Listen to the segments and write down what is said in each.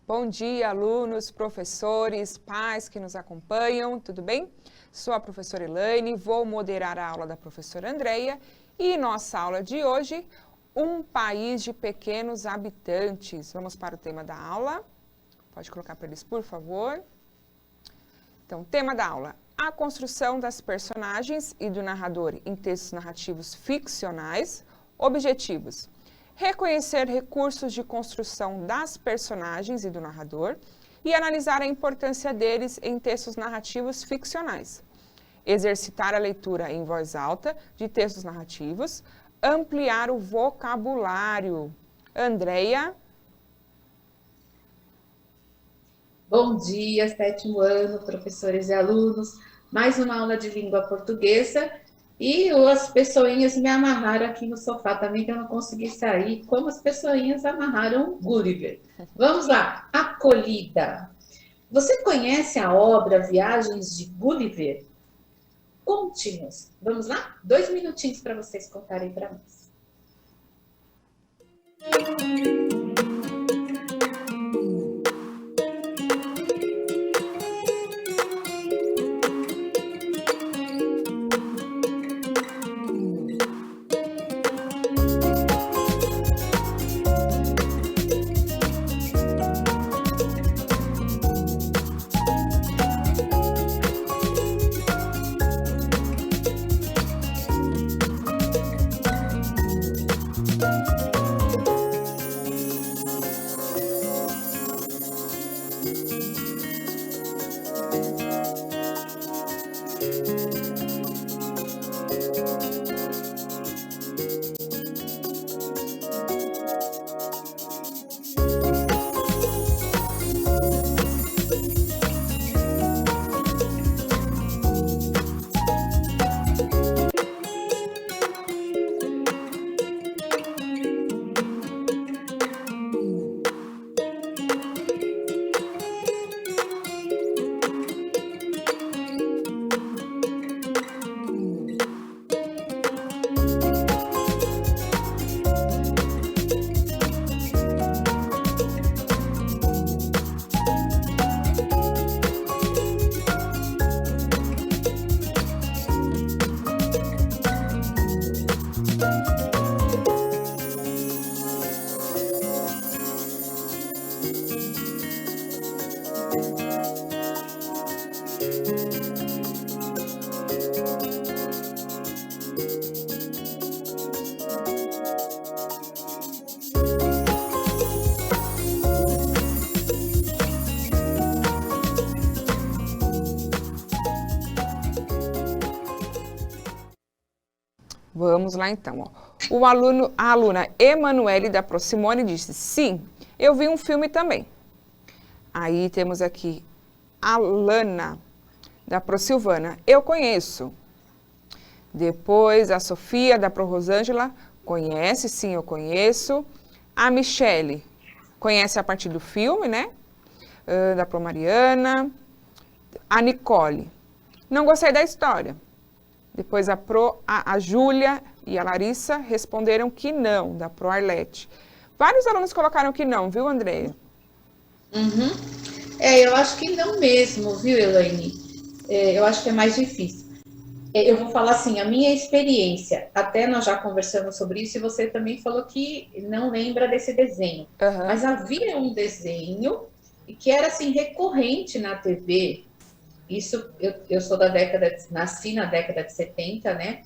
Bom dia, alunos, professores, pais que nos acompanham, tudo bem? Sou a professora Elaine, vou moderar a aula da professora Andreia e nossa aula de hoje, um país de pequenos habitantes. Vamos para o tema da aula. Pode colocar para eles, por favor. Então, tema da aula, a construção das personagens e do narrador em textos narrativos ficcionais. Objetivos. Reconhecer recursos de construção das personagens e do narrador e analisar a importância deles em textos narrativos ficcionais. Exercitar a leitura em voz alta de textos narrativos, ampliar o vocabulário. Andreia. Bom dia, 7º ano, professores e alunos. Mais uma aula de língua portuguesa. E as pessoinhas me amarraram aqui no sofá também, que eu não consegui sair, como as pessoinhas amarraram Gulliver. Vamos lá, acolhida. Você conhece a obra Viagens de Gulliver? Conte-nos. Vamos lá? 2 minutinhos para vocês contarem para nós. Vamos lá então. Ó. A aluna Emanuele da Procimone disse, sim, eu vi um filme também. Aí temos aqui a Lana da Procilvana, eu conheço. Depois a Sofia da Pro Rosângela, conhece, sim, eu conheço. A Michele, conhece a partir do filme, né? Da Pro Mariana. A Nicole, não gostei da história. Depois a Júlia e a Larissa responderam que não, da Pro Arlete. Vários alunos colocaram que não, viu, Andreia? Uhum. Eu acho que não mesmo, viu, Elaine? Eu acho que é mais difícil. Eu vou falar assim, a minha experiência, até nós já conversamos sobre isso, e você também falou que não lembra desse desenho. Uhum. Mas havia um desenho que era assim, recorrente na TV. Isso, eu sou nasci na década de 70, né?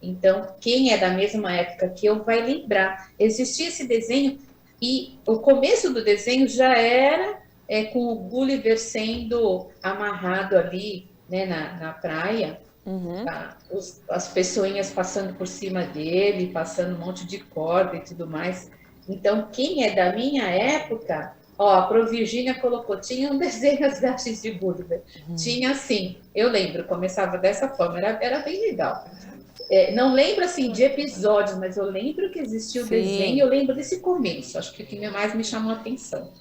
Então, quem é da mesma época que eu vai lembrar. Existia esse desenho e o começo do desenho já era com o Gulliver sendo amarrado ali, né, na praia. Uhum. As pessoinhas passando por cima dele, passando um monte de corda e tudo mais. Então, quem é da minha época... Ó, a Pro Virgínia colocou, tinha um desenho as Viagens de Gulliver. Tinha assim, eu lembro, começava dessa forma, era bem legal. Não lembro assim de episódios, mas eu lembro que existia o desenho, eu lembro desse começo, acho que o que mais me chamou a atenção.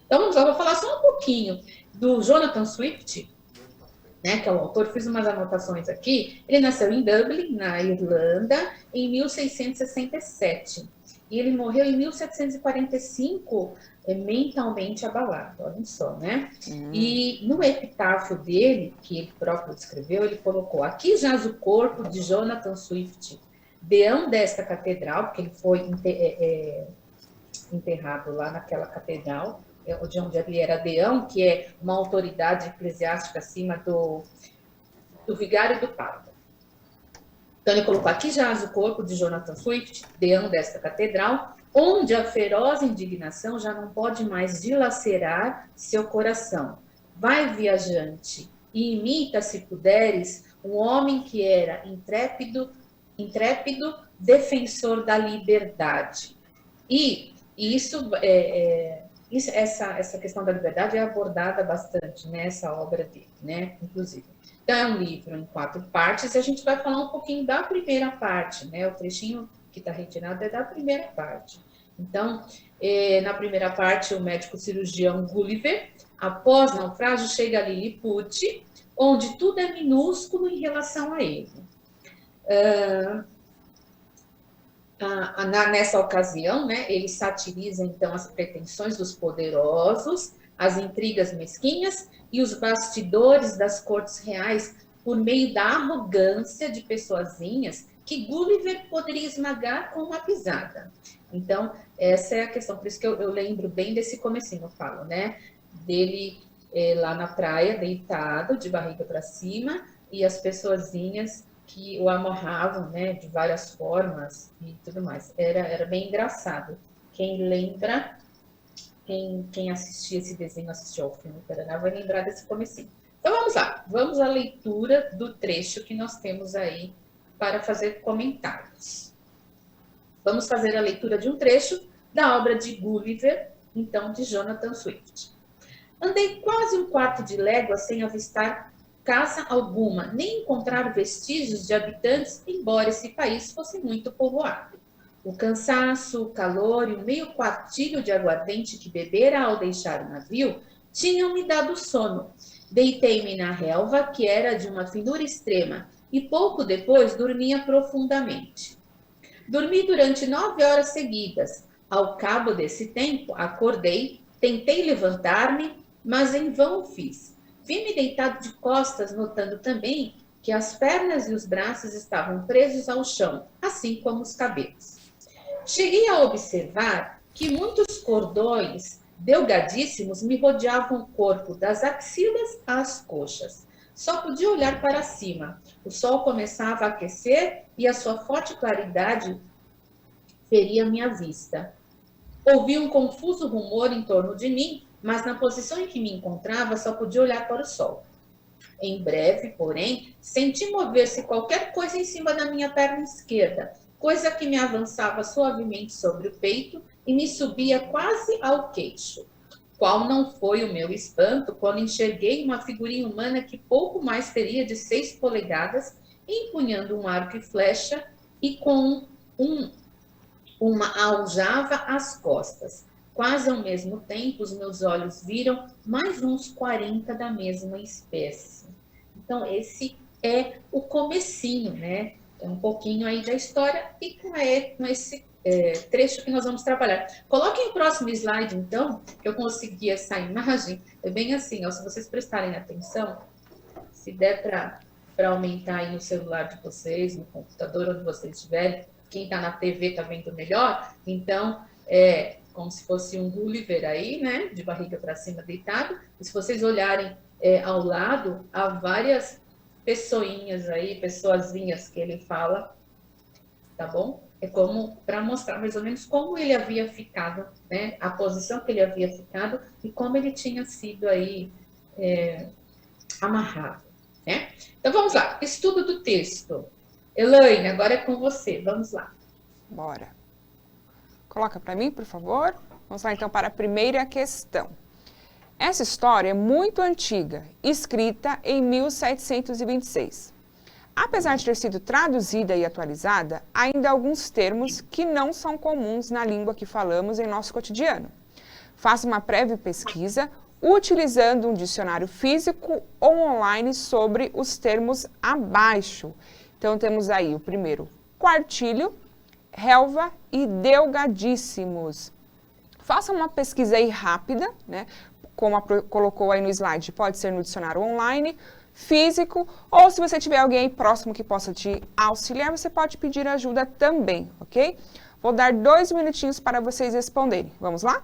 Então, eu vou falar só um pouquinho do Jonathan Swift, né, que é o autor, fiz umas anotações aqui. Ele nasceu em Dublin, na Irlanda, em 1667. E ele morreu em 1745, mentalmente abalado, olha só, né? E no epitáfio dele, que ele próprio escreveu, ele colocou: aqui jaz o corpo de Jonathan Swift, deão desta catedral, porque ele foi enterrado lá naquela catedral, de onde ele era deão, que é uma autoridade eclesiástica acima do vigário e do papa. Então ele colocou: aqui jaz o corpo de Jonathan Swift, deão desta catedral, onde a feroz indignação já não pode mais dilacerar seu coração. Vai, viajante, e imita, se puderes, um homem que era intrépido defensor da liberdade. E essa questão da liberdade é abordada bastante nessa obra dele, né? Inclusive. Então, é um livro em 4 partes, e a gente vai falar um pouquinho da primeira parte, né? O trechinho que está retirado é da primeira parte. Então, na primeira parte, o médico cirurgião Gulliver, após naufrágio, chega a Lilliput, onde tudo é minúsculo em relação a ele. Nessa ocasião, né, ele satiriza, então, as pretensões dos poderosos, as intrigas mesquinhas e os bastidores das cortes reais por meio da arrogância de pessoazinhas que Gulliver poderia esmagar com uma pisada. Então, essa é a questão, por isso que eu lembro bem desse comecinho, eu falo, né? Dele lá na praia, deitado, de barriga para cima, e as pessoazinhas que o amarravam, né, de várias formas e tudo mais. Era bem engraçado. Quem lembra, quem assistia esse desenho, assistiu ao filme Paraná, vai lembrar desse comecinho. Então, vamos lá. Vamos à leitura do trecho que nós temos aí para fazer comentários. Vamos fazer a leitura de um trecho da obra de Gulliver, então, de Jonathan Swift. Andei quase 1/4 de légua sem avistar casa alguma, nem encontrar vestígios de habitantes, embora esse país fosse muito povoado. O cansaço, o calor e o meio quartilho de aguardente que bebera ao deixar o navio tinham me dado sono. Deitei-me na relva, que era de uma finura extrema, e pouco depois dormia profundamente. Dormi durante 9 horas seguidas. Ao cabo desse tempo, acordei, tentei levantar-me, mas em vão o fiz. Vi-me deitado de costas, notando também que as pernas e os braços estavam presos ao chão, assim como os cabelos. Cheguei a observar que muitos cordões delgadíssimos me rodeavam o corpo, das axilas às coxas. Só podia olhar para cima. O sol começava a aquecer e a sua forte claridade feria minha vista. Ouvi um confuso rumor em torno de mim, mas na posição em que me encontrava só podia olhar para o sol. Em breve, porém, senti mover-se qualquer coisa em cima da minha perna esquerda, coisa que me avançava suavemente sobre o peito e me subia quase ao queixo. Qual não foi o meu espanto quando enxerguei uma figurinha humana que pouco mais teria de 6 polegadas, empunhando um arco e flecha e com uma aljava às costas. Quase ao mesmo tempo, os meus olhos viram mais uns 40 da mesma espécie. Então, esse é o comecinho, né? É um pouquinho aí da história e com esse trecho que nós vamos trabalhar. Coloquem o próximo slide, então, que eu consegui essa imagem. É bem assim, ó, se vocês prestarem atenção, se der para aumentar aí no celular de vocês, no computador, onde vocês estiverem, quem está na TV está vendo melhor, então, como se fosse um Gulliver aí, né, de barriga para cima deitado, e se vocês olharem ao lado, há várias pessoinhas aí, pessoazinhas que ele fala, tá bom? É como para mostrar mais ou menos como ele havia ficado, né, a posição que ele havia ficado e como ele tinha sido aí amarrado, né? Então vamos lá, estudo do texto. Elaine, agora é com você, vamos lá. Bora. Coloca para mim, por favor. Vamos lá então para a primeira questão. Essa história é muito antiga, escrita em 1726. Apesar de ter sido traduzida e atualizada, ainda há alguns termos que não são comuns na língua que falamos em nosso cotidiano. Faça uma prévia pesquisa utilizando um dicionário físico ou online sobre os termos abaixo. Então, temos aí o primeiro, quartilho, relva e delgadíssimos. Faça uma pesquisa aí rápida, né? Como colocou aí no slide, pode ser no dicionário online, físico, ou se você tiver alguém aí próximo que possa te auxiliar, você pode pedir ajuda também, ok? Vou dar 2 minutinhos para vocês responderem. Vamos lá?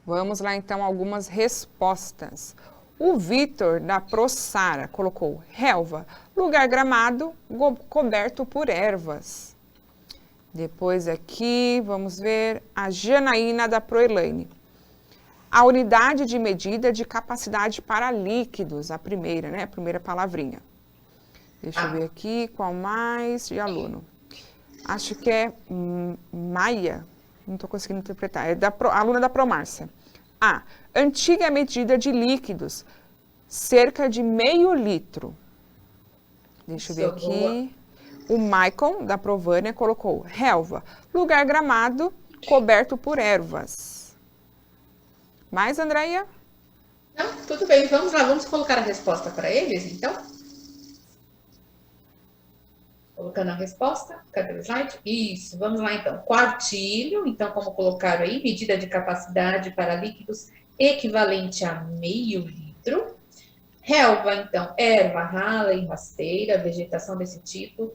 Vamos lá, então, algumas respostas. O Vitor, da ProSara, colocou relva, lugar gramado, coberto por ervas. Depois aqui, vamos ver, a Janaína, da ProElaine. A unidade de medida de capacidade para líquidos, a primeira, né? A primeira palavrinha. Deixa eu ver aqui, qual mais de aluno. Acho que é Maia, não estou conseguindo interpretar, é aluna da ProMárcia. A. Antiga medida de líquidos, cerca de meio litro. Deixa eu ver aqui. O Maicon, da Provânia, colocou relva, lugar gramado, coberto por ervas. Mais, Andréia? Não, tudo bem, vamos lá, vamos colocar a resposta para eles, então? Colocando a resposta, cadê o slide? Isso, vamos lá então. Quartilho, então como colocaram aí, medida de capacidade para líquidos equivalente a meio litro. Relva, então, erva rala e rasteira, vegetação desse tipo,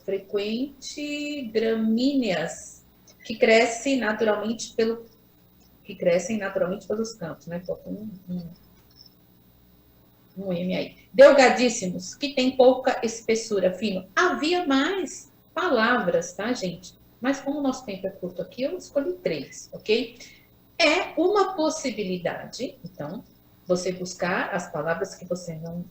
frequente, gramíneas, que crescem naturalmente pelos campos, né? Faltou um M aí. Delgadíssimos, que tem pouca espessura, fino. Havia mais palavras, tá, gente? Mas como o nosso tempo é curto aqui, eu escolhi 3, ok? É uma possibilidade, então, você buscar as palavras que você não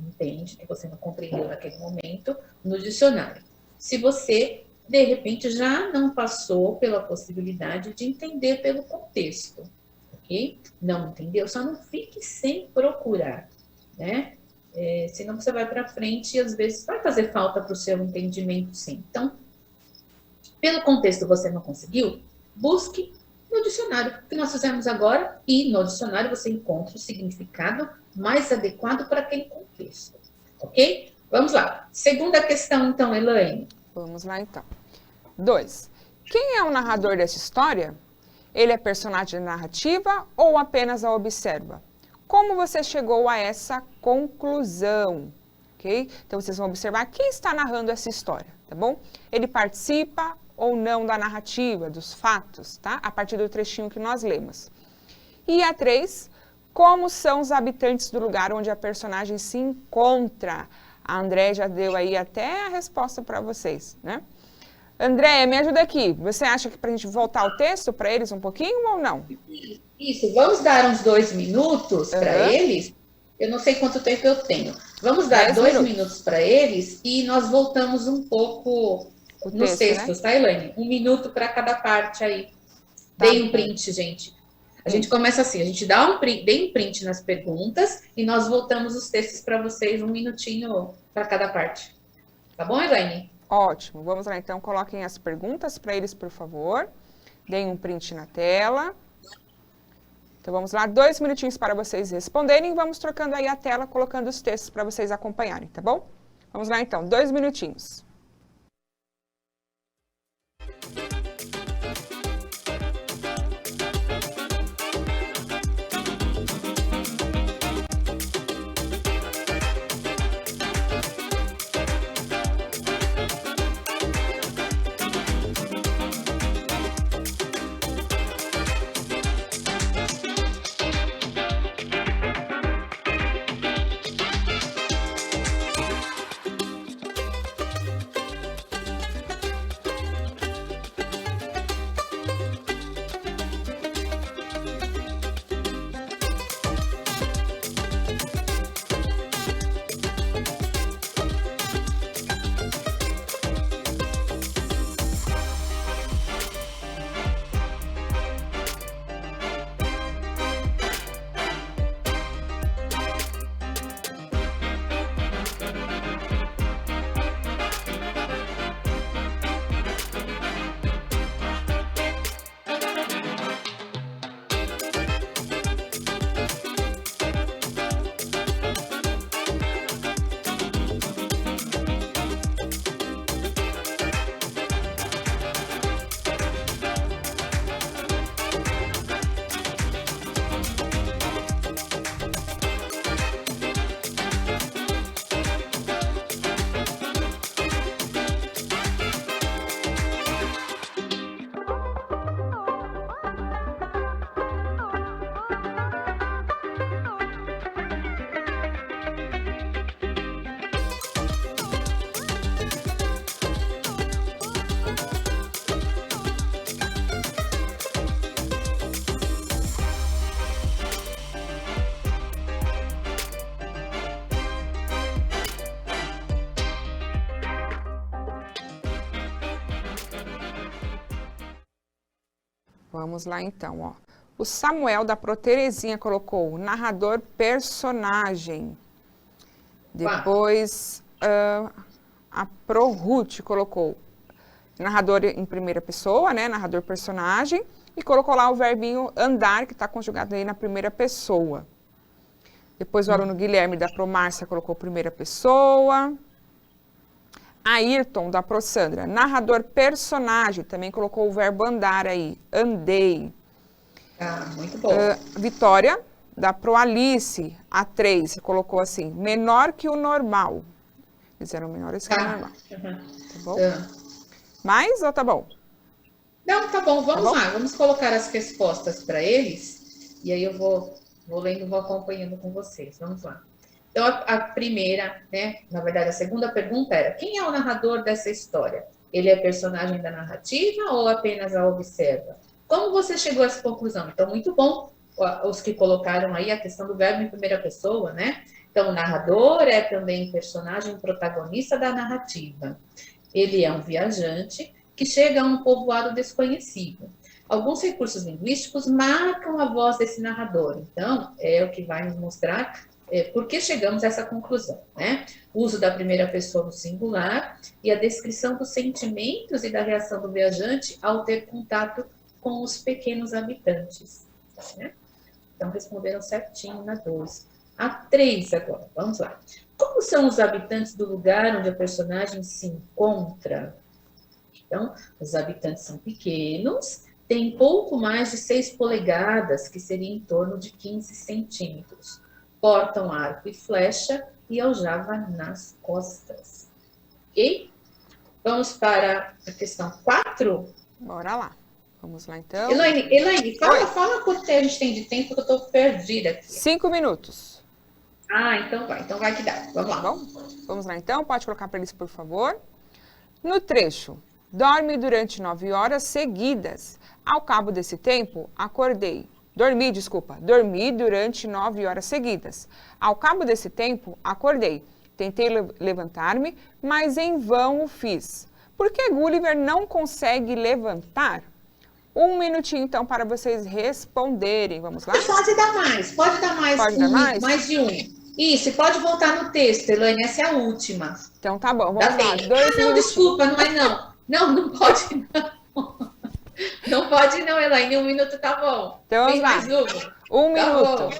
entende, que você não compreendeu naquele momento, no dicionário. Se você, de repente, já não passou pela possibilidade de entender pelo contexto, ok? Não entendeu? Só não fique sem procurar, né? Senão você vai para frente e às vezes vai fazer falta para o seu entendimento, sim. Então, pelo contexto você não conseguiu, busque no dicionário, que nós fizemos agora, e no dicionário você encontra o significado mais adequado para aquele contexto, ok? Vamos lá. Segunda questão, então, Elaine. Vamos lá, então. 2. Quem é o narrador dessa história? Ele é personagem narrativa ou apenas a observa? Como você chegou a essa conclusão? Ok? Então, vocês vão observar quem está narrando essa história, tá bom? Ele participa ou não da narrativa, dos fatos, tá? A partir do trechinho que nós lemos. E a 3, como são os habitantes do lugar onde a personagem se encontra? A André já deu aí até a resposta para vocês, né? Andréia, me ajuda aqui. Você acha que para a gente voltar ao texto para eles um pouquinho ou não? Isso, vamos dar uns 2 minutos para eles. Eu não sei quanto tempo eu tenho. Vamos dar 2 minutos para eles e nós voltamos um pouco nos textos, né? Tá, Elaine? 1 minuto para cada parte aí. Tá. Dei um print, gente. A gente começa assim, a gente dá um print, dê um print nas perguntas e nós voltamos os textos para vocês, 1 minutinho para cada parte. Tá bom, Elaine? Ótimo. Vamos lá, então, coloquem as perguntas para eles, por favor. Deem um print na tela. Então, vamos lá, 2 minutinhos para vocês responderem. Vamos trocando aí a tela, colocando os textos para vocês acompanharem, tá bom? Vamos lá, então, 2 minutinhos. Vamos lá, então, ó. O Samuel da Proterezinha colocou narrador personagem. Depois, a Pro Ruth colocou narrador em primeira pessoa, né? Narrador personagem. E colocou lá o verbinho andar, que está conjugado aí na primeira pessoa. Depois o aluno Guilherme da Pro Márcia colocou primeira pessoa. Ayrton, da Pro Sandra, narrador personagem, também colocou o verbo andar aí, andei. Ah, muito bom. Vitória, da Pro Alice, a 3, colocou assim, menor que o normal. Eles eram menores que o normal. Tá bom? Mais ou tá bom? Não, tá bom, vamos lá, vamos colocar as respostas para eles, e aí eu vou lendo, vou acompanhando com vocês, vamos lá. Então, a primeira, né, na verdade, a segunda pergunta era, quem é o narrador dessa história? Ele é personagem da narrativa ou apenas a observa? Como você chegou a essa conclusão? Então, muito bom, os que colocaram aí a questão do verbo em primeira pessoa, né? Então, o narrador é também personagem protagonista da narrativa. Ele é um viajante que chega a um povoado desconhecido. Alguns recursos linguísticos marcam a voz desse narrador. Então, é o que vai nos mostrar por que chegamos a essa conclusão, né? O uso da primeira pessoa no singular e a descrição dos sentimentos e da reação do viajante ao ter contato com os pequenos habitantes, né? Então, responderam certinho na 2. A 3 agora, vamos lá. Como são os habitantes do lugar onde a personagem se encontra? Então, os habitantes são pequenos, têm pouco mais de 6 polegadas, que seria em torno de 15 centímetros. Portam arco e flecha e aljava nas costas. Ok? Vamos para a questão 4? Bora lá. Vamos lá, então. Elaine, fala quanto a gente tem de tempo, que eu estou perdida aqui. 5 minutos. Ah, então vai que dá. Vamos lá. Tá bom? Vamos lá, então. Pode colocar para eles, por favor. No trecho, dorme durante 9 horas seguidas. Ao cabo desse tempo, acordei. Dormi durante 9 horas seguidas. Ao cabo desse tempo, acordei. Tentei levantar-me, mas em vão o fiz. Por que Gulliver não consegue levantar? 1 minutinho, então, para vocês responderem. Vamos lá? Pode dar mais. Pode dar mais? Mais de um. Isso, e pode voltar no texto, Elaine. Essa é a última. Então, tá bom. Vamos lá. 2 não, desculpa, não é não. Não pode não. Não pode não, Elaine. 1 minuto tá bom. Então, vamos lá. Mais uma. 1 Tá minuto. bom.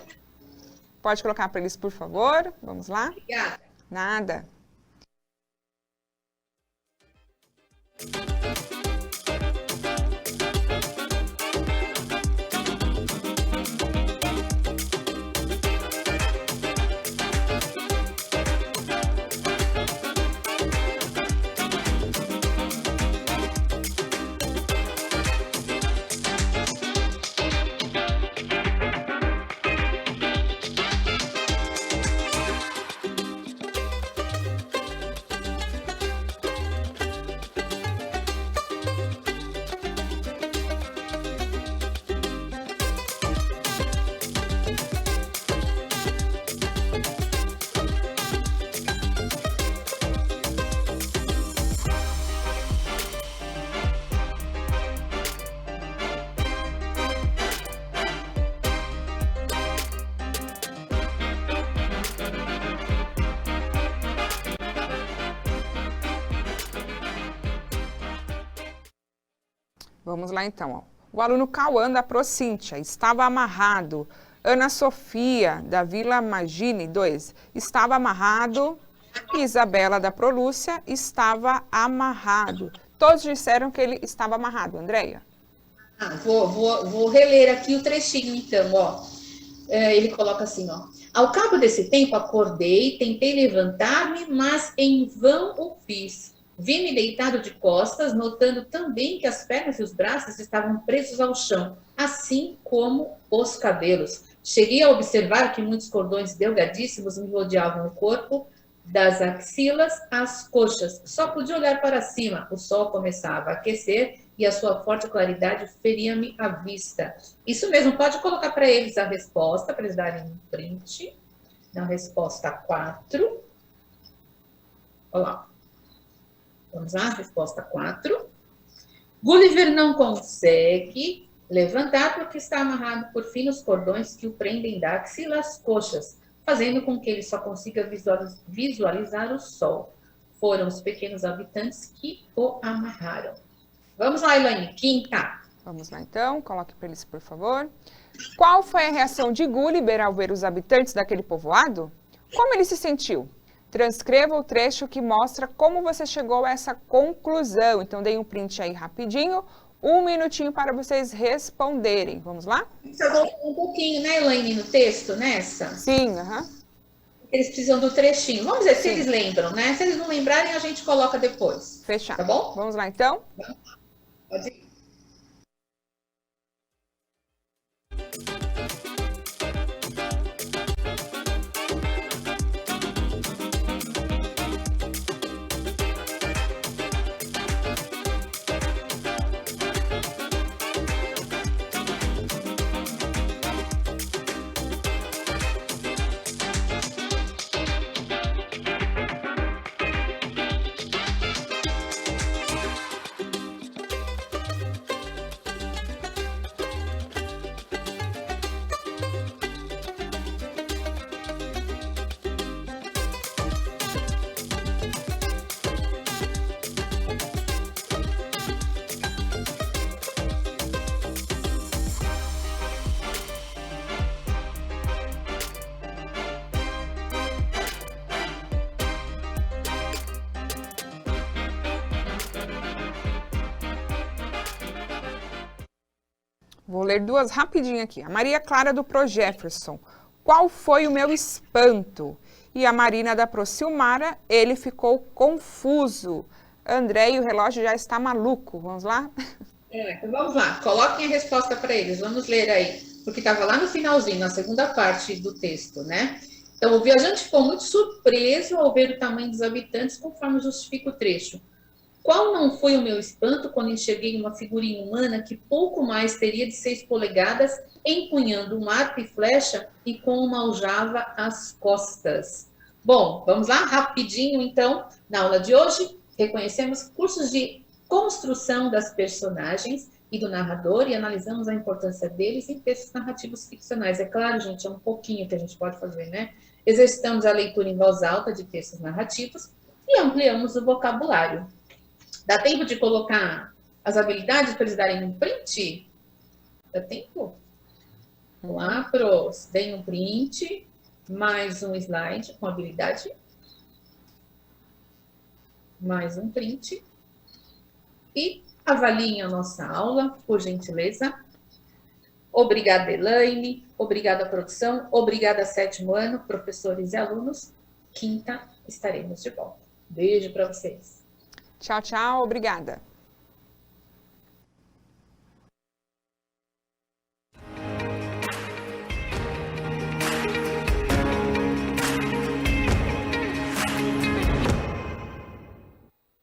Pode colocar para eles, por favor. Vamos lá? Obrigada. Nada. Vamos lá então. Ó. O aluno Cauã da Procíntia estava amarrado. Ana Sofia da Vila Magine 2 estava amarrado. Isabela da Prolúcia estava amarrado. Todos disseram que ele estava amarrado, Andréia. Vou reler aqui o trechinho então, ó. Ele coloca assim, ó. Ao cabo desse tempo acordei, tentei levantar-me, mas em vão o fiz. Vi-me deitado de costas, notando também que as pernas e os braços estavam presos ao chão, assim como os cabelos. Cheguei a observar que muitos cordões delgadíssimos me rodeavam o corpo, das axilas às coxas. Só podia olhar para cima. O sol começava a aquecer e a sua forte claridade feria-me a vista. Isso mesmo, pode colocar para eles a resposta, para eles darem um print. Na resposta 4. Olha lá. Vamos lá, resposta 4. Gulliver não consegue levantar porque está amarrado por finos cordões que o prendem da axila às coxas, fazendo com que ele só consiga visualizar o sol. Foram os pequenos habitantes que o amarraram. Vamos lá, Elaine, quinta. Vamos lá então, coloque para eles, por favor. Qual foi a reação de Gulliver ao ver os habitantes daquele povoado? Como ele se sentiu? Transcreva o trecho que mostra como você chegou a essa conclusão. Então, dei um print aí rapidinho, 1 minutinho para vocês responderem. Vamos lá? Você voltou um pouquinho, né, Elaine, no texto, nessa? Sim, aham. Eles precisam do trechinho. Vamos ver se eles lembram, né? Se eles não lembrarem, a gente coloca depois. Fechado. Tá bom? Vamos lá, então? Pode ir. Vou ler 2 rapidinho aqui. A Maria Clara do Pro Jefferson. Qual foi o meu espanto? E a Marina da Pro Silmara, ele ficou confuso. André, o relógio já está maluco. Vamos lá? Então vamos lá, coloquem a resposta para eles. Vamos ler aí, porque estava lá no finalzinho, na segunda parte do texto, né? Então, o viajante ficou muito surpreso ao ver o tamanho dos habitantes, conforme justifica o trecho. Qual não foi o meu espanto quando enxerguei uma figurinha humana que pouco mais teria de 6 polegadas, empunhando um arco e flecha e com uma aljava às costas. Bom, vamos lá, rapidinho então. Na aula de hoje, reconhecemos cursos de construção das personagens e do narrador e analisamos a importância deles em textos narrativos ficcionais. É claro, gente, é um pouquinho que a gente pode fazer, né? Exercitamos a leitura em voz alta de textos narrativos e ampliamos o vocabulário. Dá tempo de colocar as habilidades para eles darem um print? Dá tempo? Vamos lá, pros. Deem um print, mais um slide com habilidade. Mais um print. E avaliem a nossa aula, por gentileza. Obrigada, Elaine. Obrigada, produção. Obrigada, 7º ano, professores e alunos. Quinta estaremos de volta. Beijo para vocês. Tchau, tchau. Obrigada.